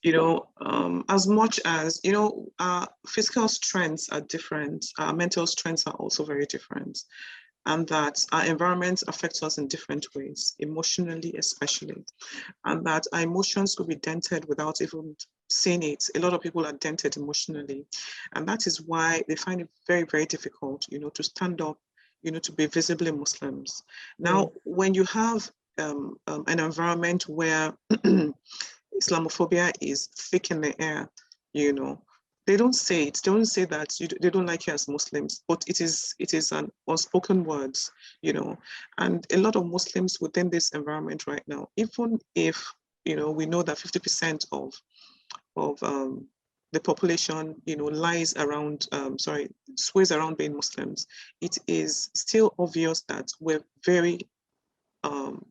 As much as, our physical strengths are different, our mental strengths are also very different. And that our environment affects us in different ways, emotionally especially. And that our emotions could be dented without even seeing it. A lot of people are dented emotionally. And that is why they find it very, very difficult, to stand up, to be visibly Muslims. Now, when you have an environment where Islamophobia is thick in the air, they don't say it. They don't say that they don't like you as Muslims, but it is an unspoken words, and a lot of Muslims within this environment right now, even if, we know that 50% of the population, lies around, sways around being Muslims, it is still obvious that we're very,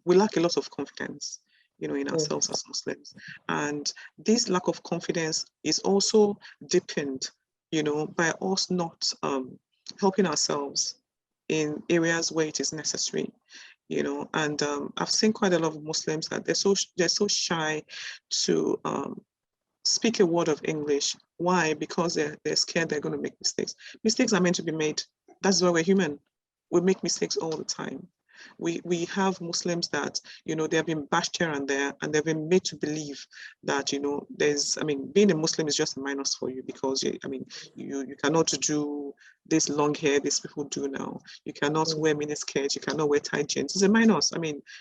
we lack a lot of confidence, in ourselves as Muslims. And this lack of confidence is also deepened, by us not helping ourselves in areas where it is necessary, and I've seen quite a lot of Muslims that they're so shy to speak a word of English. Why? Because they're scared they're going to make mistakes. Mistakes are meant to be made. That's why we're human. We make mistakes all the time. We have Muslims that, they have been bashed here and there, and they've been made to believe that, being a Muslim is just a minus for you, because you cannot do this long hair these people do now. You cannot wear miniskirts. You cannot wear tight jeans. It's a minus.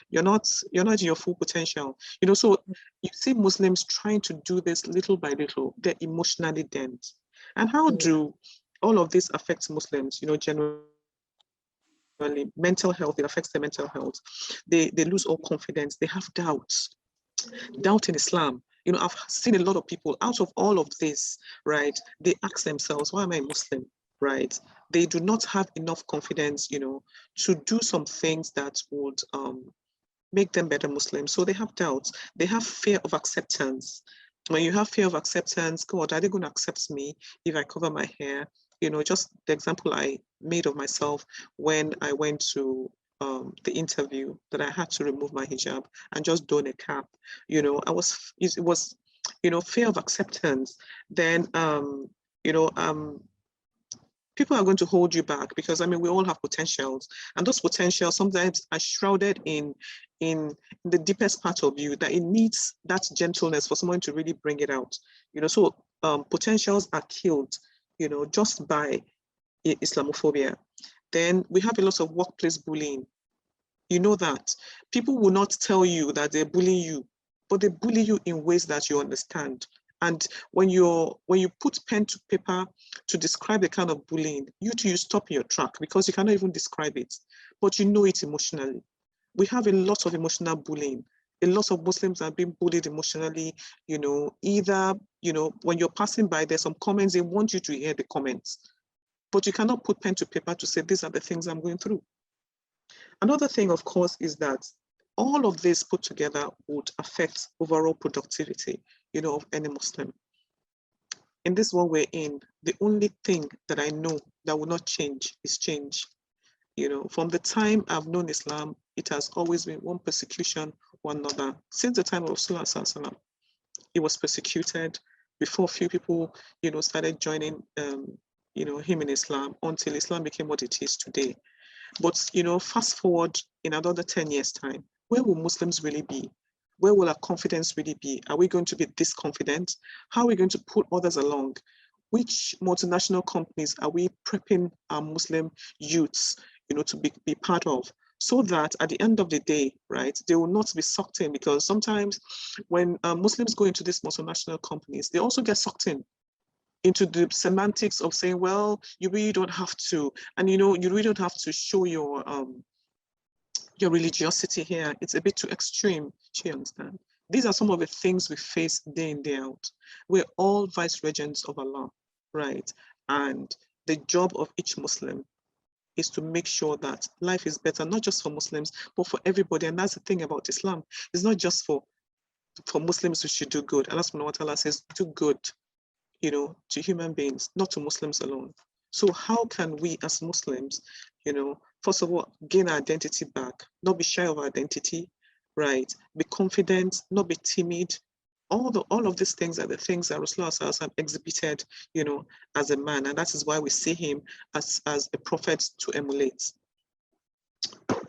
You're not your full potential. So you see Muslims trying to do this little by little. They're emotionally dense. And how do all of this affect Muslims? Generally, mental health, it affects their mental health. They lose all confidence. They have doubts. Doubt in Islam. I've seen a lot of people out of all of this, right? They ask themselves, why am I Muslim, right? They do not have enough confidence, to do some things that would make them better Muslims. So they have doubts. They have fear of acceptance. When you have fear of acceptance, God, are they going to accept me if I cover my hair? Just the example I made of myself when I went to the interview, that I had to remove my hijab and just don a cap. It was fear of acceptance. Then people are going to hold you back, because we all have potentials, and those potentials sometimes are shrouded in the deepest part of you, that it needs that gentleness for someone to really bring it out. So potentials are killed, just by Islamophobia. Then we have a lot of workplace bullying. That people will not tell you that they're bullying you, but they bully you in ways that you understand. And when you put pen to paper to describe the kind of bullying, you stop in your track, because you cannot even describe it, but it emotionally. We have a lot of emotional bullying. A lot of Muslims are being bullied emotionally, either, when you're passing by, there's some comments, they want you to hear the comments, but you cannot put pen to paper to say, these are the things I'm going through. Another thing, of course, is that all of this put together would affect overall productivity, of any Muslim. In this world we're in, the only thing that I know that will not change is change. From the time I've known Islam, it has always been one persecution or another. Since the time of Rasulullah, he was persecuted before few people, started joining, him in Islam, until Islam became what it is today. But, fast forward in another 10 years' time, where will Muslims really be? Where will our confidence really be? Are we going to be this confident? How are we going to put others along? Which multinational companies are we prepping our Muslim youths, to be part of? So that at the end of the day, right, they will not be sucked in, because sometimes when Muslims go into these multinational companies, they also get sucked into the semantics of saying, well, you really don't have to, and you really don't have to show your religiosity here. It's a bit too extreme. Do you understand? These are some of the things we face day in, day out. We're all vice regents of Allah, right? And the job of each Muslim is to make sure that life is better, not just for Muslims, but for everybody. And that's the thing about Islam. It's not just for Muslims who should do good. Allah subhanahu wa ta'ala says, do good, to human beings, not to Muslims alone. So how can we as Muslims, first of all, gain our identity back, not be shy of our identity, right? Be confident, not be timid, all of these things are the things that Rasulullah have exhibited, you know, as a man, and that is why we see him as a prophet to emulate.